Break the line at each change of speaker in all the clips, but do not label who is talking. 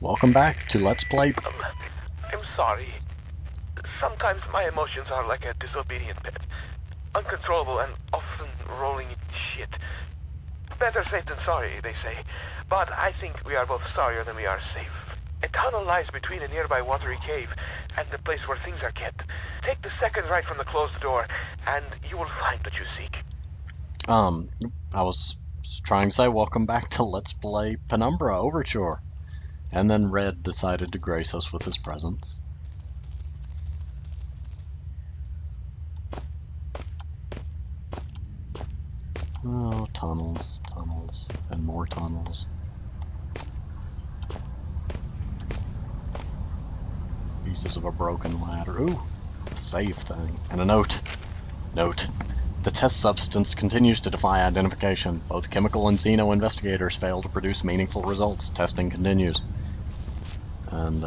Welcome back to Let's Play.
I'm sorry. Sometimes my emotions are like a disobedient pet. Uncontrollable and often rolling in shit. Better safe than sorry, they say. But I think we are both sorrier than we are safe. A tunnel lies between a nearby watery cave and the place where things are kept. Take the second right from the closed door, and you will find what you seek.
I was trying to say welcome back to Let's Play Penumbra Overture. And then Red decided to grace us with his presence. Oh, tunnels, tunnels, and more tunnels. Pieces of a broken ladder. Ooh, a save thing. And a note. Note. The test substance continues to defy identification. Both chemical and xeno investigators fail to produce meaningful results. Testing continues. And,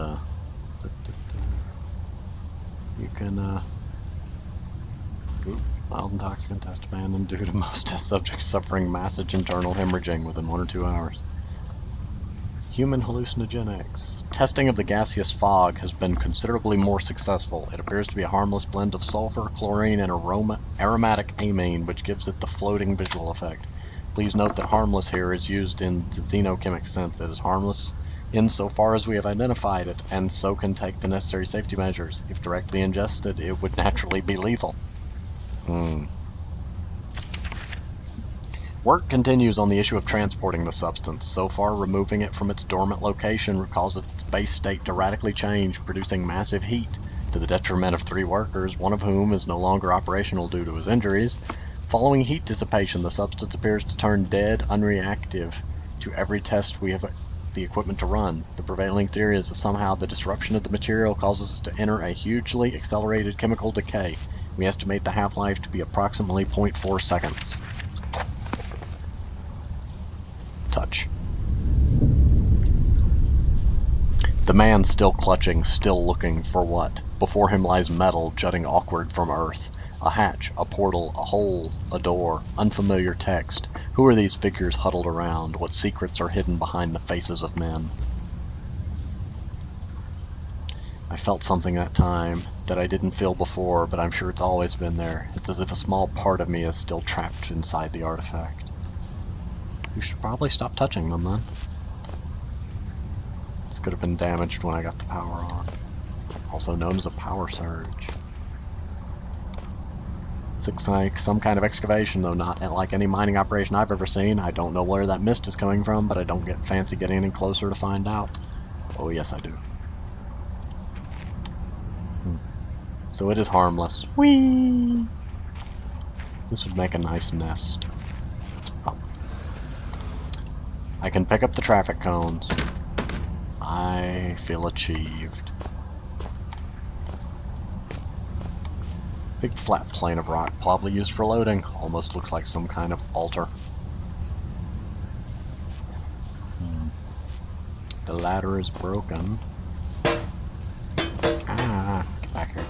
you can, mild intoxicant test abandoned due to most test subjects suffering massive internal hemorrhaging within 1 or 2 hours. Human hallucinogenics. Testing of the gaseous fog has been considerably more successful. It appears to be a harmless blend of sulfur, chlorine, and aromatic amine, which gives it the floating visual effect. Please note that harmless here is used in the xenochemic sense. It is harmless insofar as we have identified it, and so can take the necessary safety measures. If directly ingested, it would naturally be lethal. Work continues on the issue of transporting the substance. So far, removing it from its dormant location causes its base state to radically change, producing massive heat, to the detriment of 3 workers, one of whom is no longer operational due to his injuries. Following heat dissipation, the substance appears to turn dead, unreactive to every test we have the equipment to run. The prevailing theory is that somehow the disruption of the material causes it to enter a hugely accelerated chemical decay. We estimate the half-life to be approximately 0.4 seconds. Touch. The man still clutching, still looking for what? Before him lies metal jutting awkward from earth. A hatch, a portal, a hole, a door, unfamiliar text. Who are these figures huddled around? What secrets are hidden behind the faces of men? I felt something that time that I didn't feel before, but I'm sure it's always been there. It's as if a small part of me is still trapped inside the artifact. You should probably stop touching them, then. This could have been damaged when I got the power on. Also known as a power surge. This looks like some kind of excavation, though not like any mining operation I've ever seen. I don't know where that mist is coming from, but I don't get fancy getting any closer to find out. Oh, yes, I do. So it is harmless. Whee! This would make a nice nest. Oh. I can pick up the traffic cones. I feel achieved. Big flat plane of rock, probably used for loading. Almost looks like some kind of altar. The ladder is broken. Ah, get back here.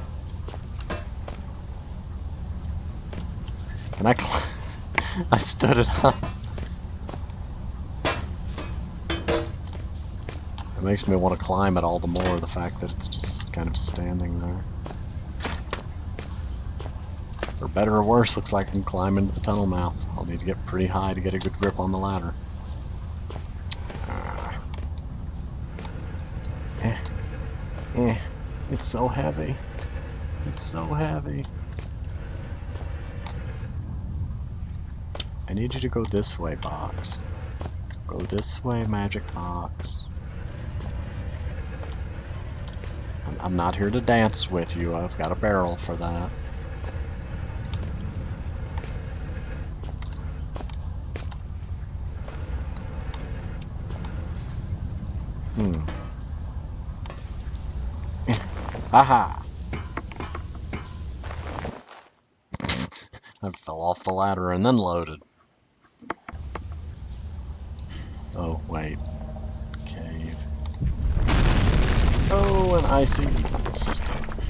Can I I stood it up. It makes me want to climb it all the more, the fact that it's just kind of standing there. For better or worse, looks like I can climb into the tunnel mouth. I'll need to get pretty high to get a good grip on the ladder. It's so heavy. It's so heavy. I need you to go this way, box. Go this way, magic box. I'm not here to dance with you. I've got a barrel for that. Aha! I fell off the ladder and then loaded. Oh, wait. Cave. Oh, an icy stuff.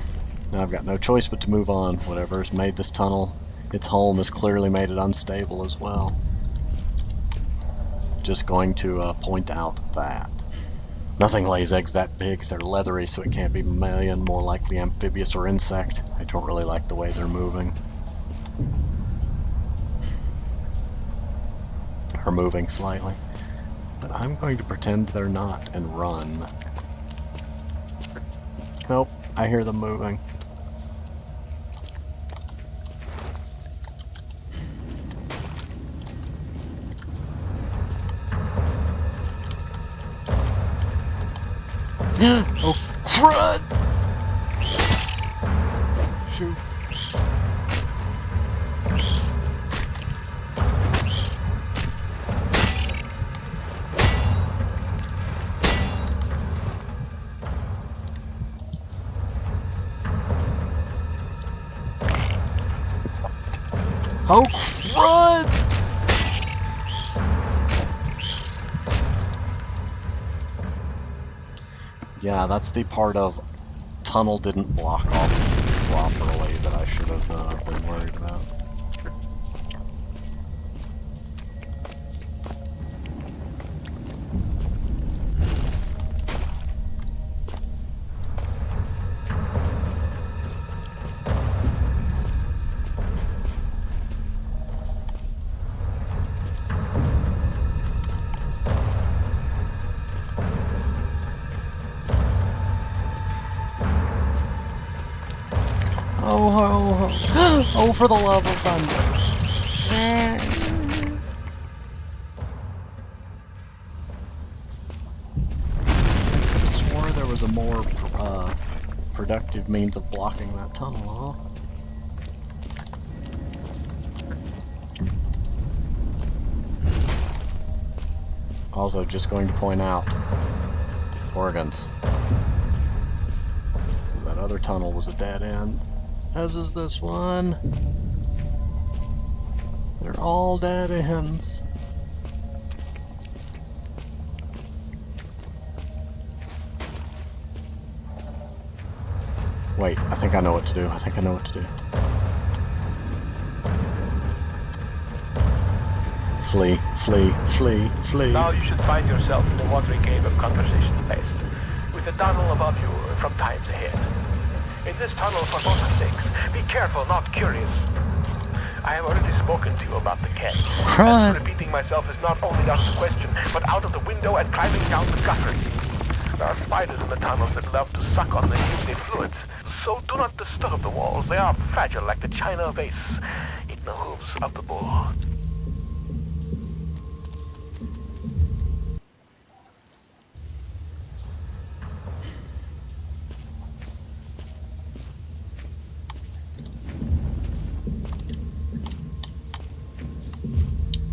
Now I've got no choice but to move on. Whatever's made this tunnel its home has clearly made it unstable as well. Just going to point out that. Nothing lays eggs that big. They're leathery, so it can't be mammalian, more likely amphibious or insect. I don't really like the way they're moving. Are moving slightly. But I'm going to pretend they're not and run. Nope, I hear them moving. Oh, crud! Shoot. Oh, crud! Yeah, that's the part of tunnel didn't block off properly that I should have been worried about. Oh, for the love of thunder. I swore there was a more productive means of blocking that tunnel, huh? Also, just going to point out, organs. So that other tunnel was a dead end. As is this one. They're all dead ends. Wait, I think I know what to do. Flee, flee, flee, flee.
Now you should find yourself in the watery cave of conversation space, with a tunnel above you from times ahead. In this tunnel, for both sakes, be careful, not curious. I have already spoken to you about the cat. And repeating myself is not only out of the question, but out of the window and climbing down the guttering. There are spiders in the tunnels that love to suck on the humid fluids, so do not disturb the walls. They are fragile like the china vase in the hooves of the bull.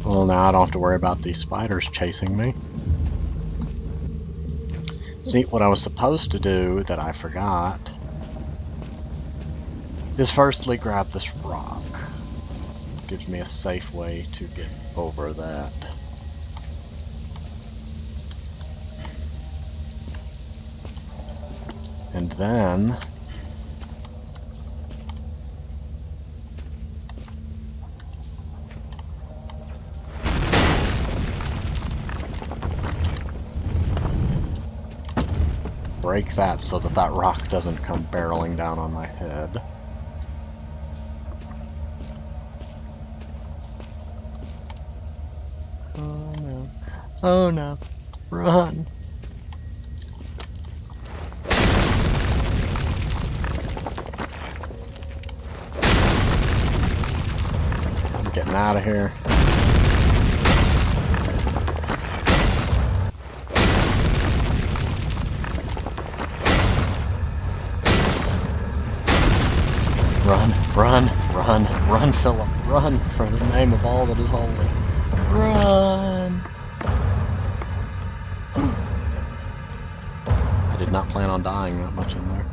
Well, now I don't have to worry about these spiders chasing me. See, what I was supposed to do that I forgot is firstly grab this rock. Gives me a safe way to get over that. And then break that so that that rock doesn't come barreling down on my head. Oh no. Oh no. Run. I'm getting out of here. Run, run, run, run, Philip, run for the name of all that is holy. Run! I did not plan on dying that much in there.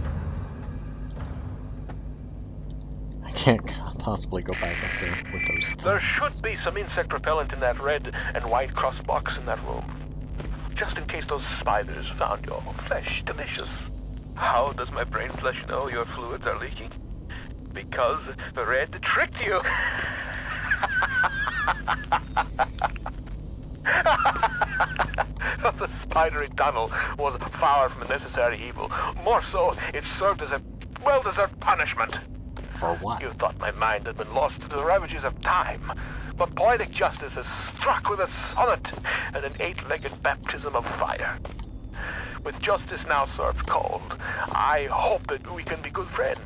I can't possibly go back up there with those things.
There should be some insect repellent in that red and white cross box in that room. Just in case those spiders found your flesh delicious. How does my brain flesh know your fluids are leaking? Because the red tricked you. The spidery tunnel was far from a necessary evil. More so, it served as a well-deserved punishment.
For what?
You thought my mind had been lost to the ravages of time, but poetic justice has struck with a sonnet and an 8-legged baptism of fire. With justice now served cold, I hope that we can be good friends.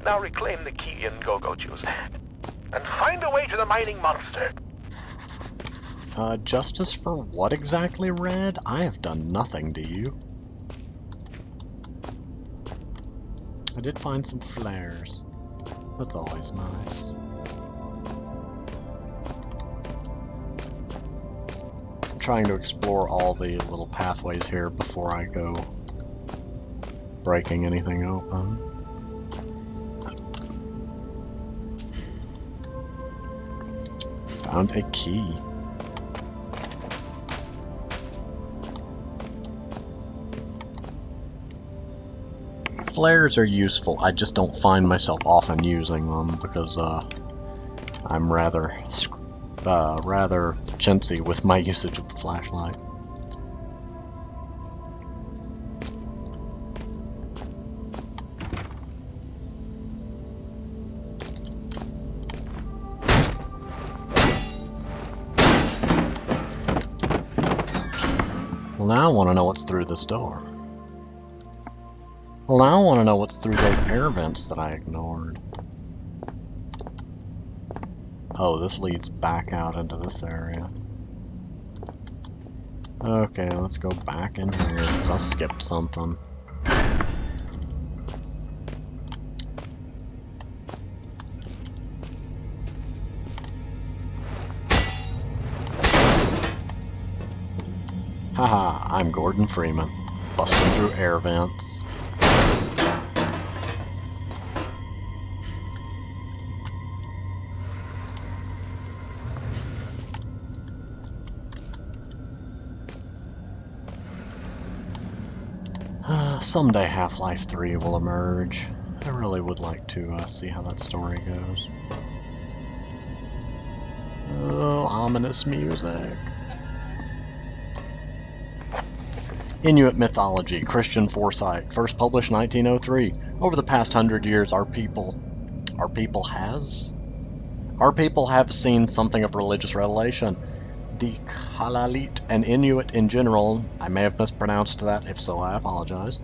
Now reclaim the key and go juice, and find a way to the mining monster.
Justice for what exactly, Red? I have done nothing to you. I did find some flares. That's always nice. I'm trying to explore all the little pathways here before I go breaking anything open. Found a key. Flares are useful, I just don't find myself often using them because I'm rather chintzy with my usage of the flashlight. Well, now I want to know what's through this door. Well, now I want to know what's through those air vents that I ignored. Oh, this leads back out into this area. Okay, let's go back in here. I skipped something. Haha, I'm Gordon Freeman, busting through air vents. Someday Half-Life 3 will emerge. I really would like to see how that story goes. Oh, ominous music. Inuit mythology, Christian foresight, first published 1903. Over the past 100 years, our people have seen something of religious revelation. The Kalalit and Inuit in general, I may have mispronounced that, if so I apologize,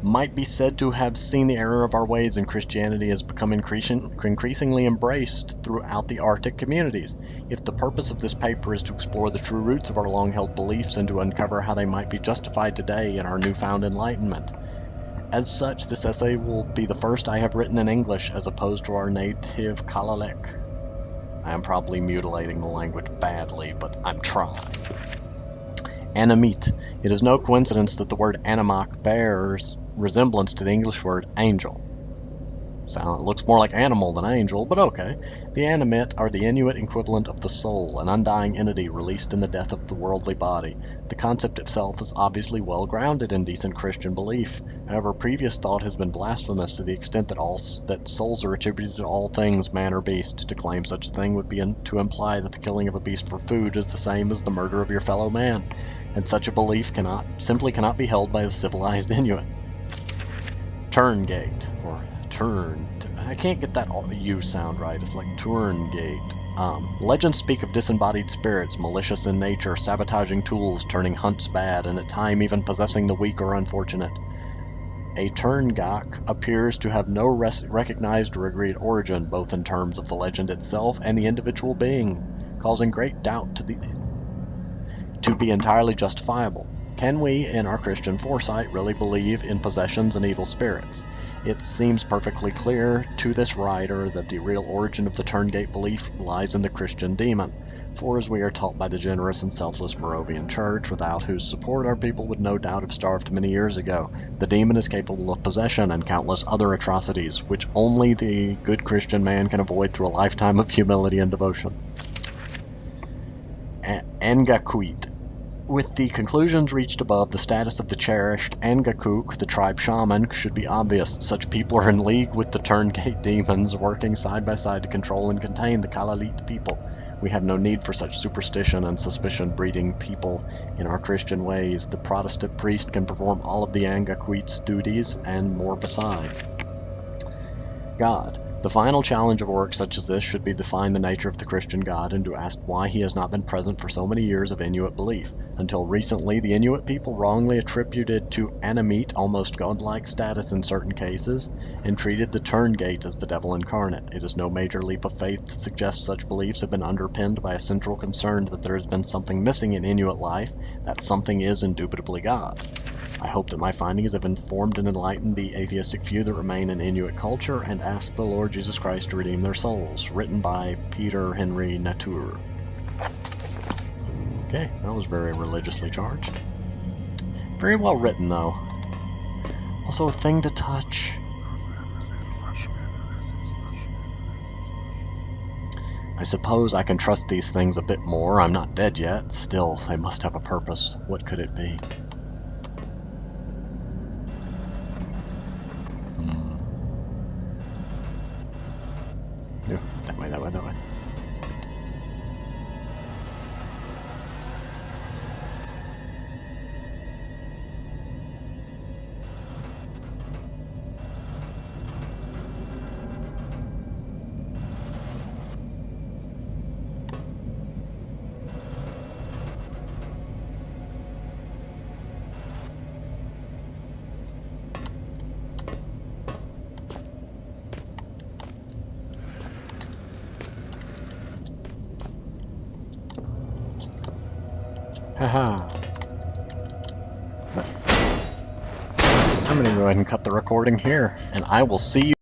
might be said to have seen the error of our ways, and Christianity has become increasingly embraced throughout the Arctic communities. If the purpose of this paper is to explore the true roots of our long-held beliefs and to uncover how they might be justified today in our newfound enlightenment. As such, this essay will be the first I have written in English as opposed to our native Kalaalleq. I am probably mutilating the language badly, but I'm trying. Animite. It is no coincidence that the word animak bears resemblance to the English word angel. It looks more like animal than angel, but okay. The animate are the Inuit equivalent of the soul, an undying entity released in the death of the worldly body. The concept itself is obviously well grounded in decent Christian belief. However, previous thought has been blasphemous to the extent that souls are attributed to all things, man or beast. To claim such a thing would be to imply that the killing of a beast for food is the same as the murder of your fellow man, and such a belief simply cannot be held by the civilized Inuit. Turngate, or I can't get that U sound right. It's like Turngate. Legends speak of disembodied spirits, malicious in nature, sabotaging tools, turning hunts bad, and at times even possessing the weak or unfortunate. A Turngak appears to have no recognized or agreed origin, both in terms of the legend itself and the individual being, causing great doubt to be entirely justifiable. Can we, in our Christian foresight, really believe in possessions and evil spirits? It seems perfectly clear to this writer that the real origin of the Turngate belief lies in the Christian demon, for as we are taught by the generous and selfless Moravian Church, without whose support our people would no doubt have starved many years ago, the demon is capable of possession and countless other atrocities, which only the good Christian man can avoid through a lifetime of humility and devotion. Angaquit. With the conclusions reached above, the status of the cherished Angakuk, the tribe shaman, should be obvious. Such people are in league with the Turngate demons, working side by side to control and contain the Kalalit people. We have no need for such superstition and suspicion breeding people in our Christian ways. The Protestant priest can perform all of the Angakuit's duties and more beside. God. The final challenge of a work such as this should be to find the nature of the Christian God and to ask why he has not been present for so many years of Inuit belief. Until recently, the Inuit people wrongly attributed to Animite almost godlike status in certain cases, and treated the Turngate as the devil incarnate. It is no major leap of faith to suggest such beliefs have been underpinned by a central concern that there has been something missing in Inuit life, that something is indubitably God. I hope that my findings have informed and enlightened the atheistic few that remain in Inuit culture, and ask the Lord Jesus Christ to redeem their souls. Written by Peter Henry Natur. Okay, that was very religiously charged. Very well written, though. Also a thing to touch. I suppose I can trust these things a bit more. I'm not dead yet. Still, they must have a purpose. What could it be? No, that way, that way, that way. Haha. I'm gonna go ahead and cut the recording here, and I will see you